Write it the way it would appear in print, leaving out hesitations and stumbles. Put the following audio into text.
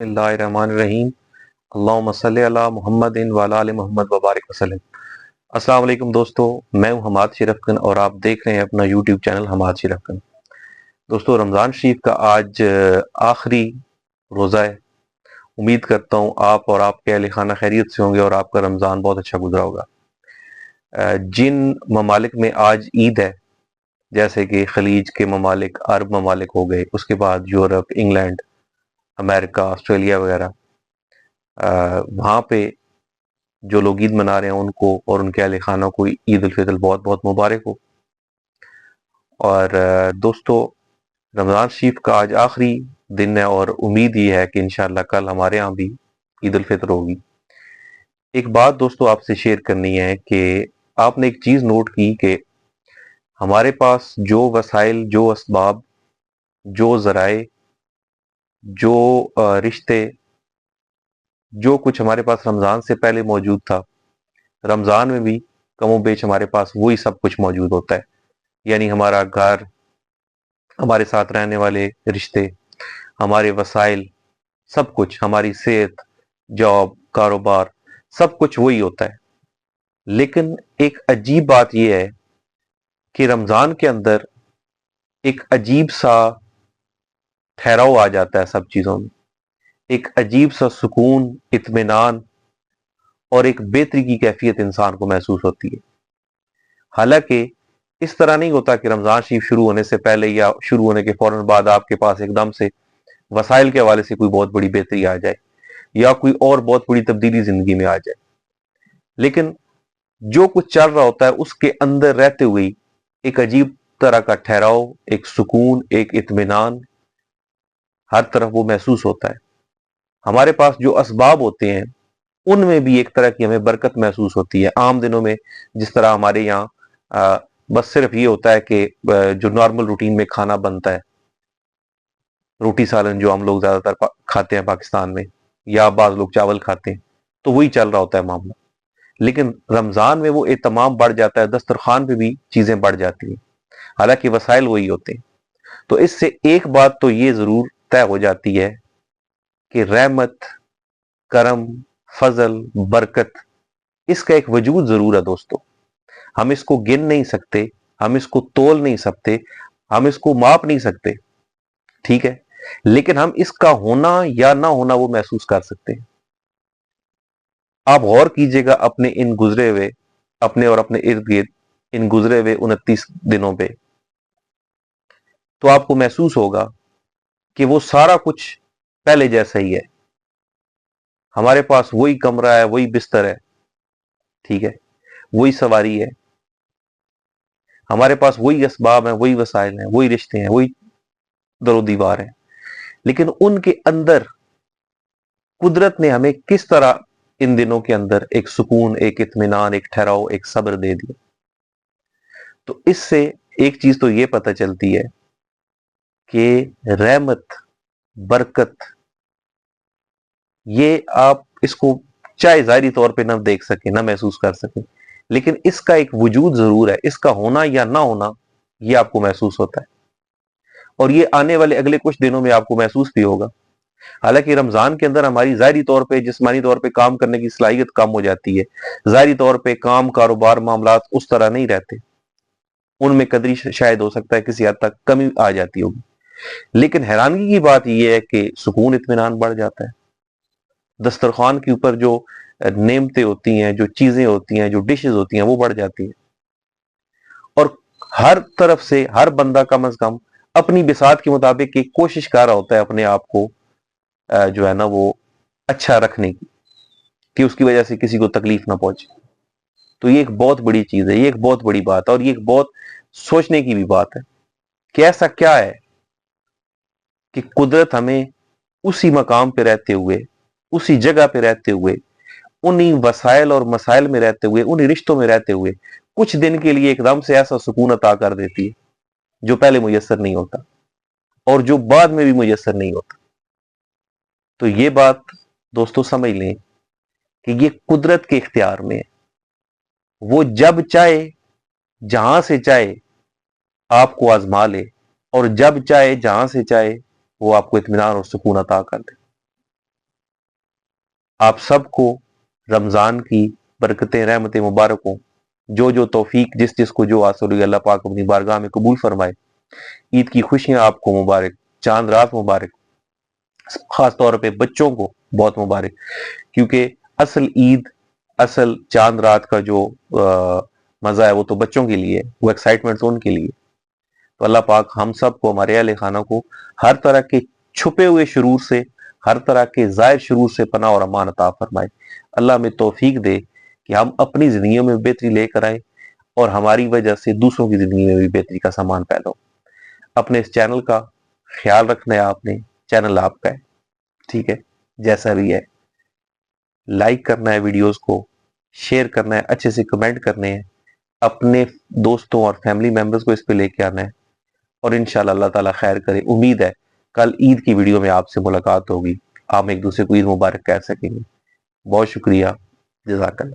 बिस्मिल्लाहिर्रहमानिर्रहीम। अल्लाहुम्मा सल्लि अला मुहम्मद व अला आलि मुहम्मद व बारिक वसल्लम। अस्सलाम वालेकुम दोस्तों, मैं हूं हमाद शिरफकन और आप देख रहे हैं अपना यूट्यूब चैनल हमाद शिरफकन। दोस्तों, रमज़ान शरीफ का आज आखिरी रोज़ा है। उम्मीद करता हूं आप और आपके अहले खाना खैरियत से होंगे और आपका रमज़ान बहुत अच्छा गुजरा होगा। जिन ममालिक में आज ईद है, जैसे कि खलीज के ममालिक, अरब ममालिक हो गए, उसके बाद यूरोप, इंग्लैंड, अमेरिका, ऑस्ट्रेलिया वगैरह, वहाँ पे जो लोग ईद मना रहे हैं उनको और उनके अहले खाना को ईद उल फितर बहुत बहुत मुबारक हो। और दोस्तों, रमज़ान शरीफ का आज आखिरी दिन है और उम्मीद ये है कि इंशाअल्लाह कल हमारे यहाँ भी ईद उल फितर होगी। एक बात दोस्तों आपसे शेयर करनी है कि आपने एक चीज़ नोट की कि हमारे पास जो वसाइल, जो असबाब, जो ज़राए, जो रिश्ते, जो कुछ हमारे पास रमज़ान से पहले मौजूद था, रमज़ान में भी कमो बेश हमारे पास वही सब कुछ मौजूद होता है। यानी हमारा घर, हमारे साथ रहने वाले रिश्ते, हमारे वसाइल, सब कुछ, हमारी सेहत, जॉब, कारोबार, सब कुछ वही होता है। लेकिन एक अजीब बात यह है कि रमज़ान के अंदर एक अजीब सा ठहराव आ जाता है सब चीज़ों में। एक अजीब सा सुकून, इत्मीनान और एक बेहतरी की कैफियत इंसान को महसूस होती है। हालांकि इस तरह नहीं होता कि रमज़ान शरीफ शुरू होने से पहले या शुरू होने के फौरन बाद आपके पास एकदम से वसाइल के हवाले से कोई बहुत बड़ी बेहतरी आ जाए या कोई और बहुत बड़ी तब्दीली जिंदगी में आ जाए। लेकिन जो कुछ चल रहा होता है उसके अंदर रहते हुए एक अजीब तरह का ठहराव, एक सुकून, एक इत्मीनान हर तरफ वो महसूस होता है। हमारे पास जो असबाब होते हैं उनमें भी एक तरह की हमें बरकत महसूस होती है। आम दिनों में जिस तरह हमारे यहाँ बस सिर्फ ये होता है कि जो नॉर्मल रूटीन में खाना बनता है, रोटी सालन जो हम लोग ज्यादातर खाते हैं पाकिस्तान में, या बाज लोग चावल खाते हैं, तो वही चल रहा होता है मामला। लेकिन रमजान में वो एहतमाम बढ़ जाता है, दस्तरखान पे भी चीजें बढ़ जाती हैं, हालांकि वसाइल वही होते हैं। तो इससे एक बात तो ये जरूर तय हो जाती है कि रहमत, करम, फजल, बरकत, इसका एक वजूद जरूर है दोस्तों। हम इसको गिन नहीं सकते, हम इसको तोल नहीं सकते, हम इसको माप नहीं सकते, ठीक है, लेकिन हम इसका होना या ना होना वो महसूस कर सकते हैं। आप गौर कीजिएगा अपने इन गुजरे हुए, अपने और अपने इर्द गिर्द इन गुजरे हुए 29 दिनों पे, तो आपको महसूस होगा कि वो सारा कुछ पहले जैसा ही है। हमारे पास वही कमरा है, वही बिस्तर है, ठीक है, वही सवारी है, हमारे पास वही असबाब है, वही वसाइल हैं, वही रिश्ते हैं, वही दरो दीवार है। लेकिन उनके अंदर कुदरत ने हमें किस तरह इन दिनों के अंदर एक सुकून, एक इत्मीनान, एक ठहराव, एक सब्र दे दिया। तो इससे एक चीज तो ये पता चलती है कि रहमत, बरकत, ये आप इसको चाहे जाहिरी तौर पे ना देख सके, ना महसूस कर सके, लेकिन इसका एक वजूद जरूर है। इसका होना या ना होना ये आपको महसूस होता है, और ये आने वाले अगले कुछ दिनों में आपको महसूस भी होगा। हालांकि रमजान के अंदर हमारी जाहिरी तौर पे, जिस्मानी तौर पे काम करने की सलाहियत कम हो जाती है। जाहिरी तौर पे काम, कारोबार, मामलात उस तरह नहीं रहते, उनमें कदरी शायद हो सकता है किसी हद तक कमी आ जाती होगी। लेकिन हैरानगी की बात यह है कि सुकून, इत्मीनान बढ़ जाता है। दस्तरखान के ऊपर जो नेमतें होती हैं, जो चीजें होती हैं, जो डिशेज होती हैं, वो बढ़ जाती हैं। और हर तरफ से हर बंदा कम अज कम अपनी बिसात के मुताबिक एक कोशिश कर रहा होता है अपने आप को जो है ना वो अच्छा रखने की, कि उसकी वजह से किसी को तकलीफ ना पहुंचे। तो ये एक बहुत बड़ी चीज है, ये एक बहुत बड़ी बात है, और ये एक बहुत सोचने की भी बात है कि ऐसा क्या है कि कुदरत हमें उसी मकाम पे रहते हुए, उसी जगह पे रहते हुए, उन्हीं वसाइल और मसाइल में रहते हुए, उन्हीं रिश्तों में रहते हुए कुछ दिन के लिए एकदम से ऐसा सुकून अता कर देती है जो पहले मुयस्सर नहीं होता और जो बाद में भी मुयस्सर नहीं होता। तो ये बात दोस्तों समझ लें कि ये कुदरत के इख्तियार में है। वो जब चाहे, जहां से चाहे आपको आजमा ले, और जब चाहे, जहां से चाहे वो आपको इत्मीनान और सुकून अता कर दे। آپ سب کو رمضان کی برکتیں رحمتیں مبارک ہوں، جو توفیق جس جس کو جو حاصل ہوئی اللہ پاک اپنی بارگاہ میں قبول فرمائے۔ عید کی خوشیاں آپ کو مبارک، چاند رات مبارک، خاص طور پہ بچوں کو بہت مبارک، کیونکہ اصل عید، اصل چاند رات کا جو مزہ ہے وہ تو بچوں کے لیے، وہ ایکسائٹمنٹ تو ان کے لیے۔ تو اللہ پاک ہم سب کو، ہمارے اہل خانہ کو ہر طرح کے چھپے ہوئے شرور سے، ہر طرح کے ظاہر شرور سے پناہ اور امان عطا فرمائے۔ اللہ ہمیں توفیق دے کہ ہم اپنی زندگیوں میں بہتری لے کر آئیں اور ہماری وجہ سے دوسروں کی زندگی میں بھی بہتری کا سامان پیدا ہو۔ اپنے اس چینل کا خیال رکھنا ہے آپ نے، چینل آپ کا ہے، ٹھیک ہے، جیسا بھی ہے، لائک کرنا ہے ویڈیوز کو، شیئر کرنا ہے، اچھے سے کمنٹ کرنے ہیں، اپنے دوستوں اور فیملی ممبرز کو اس پہ لے کے آنا ہے، اور انشاءاللہ اللہ تعالیٰ خیر کرے۔ امید ہے کل عید کی ویڈیو میں آپ سے ملاقات ہوگی، آپ ایک دوسرے کو عید مبارک کہہ سکیں گے۔ بہت شکریہ، جزاک اللہ۔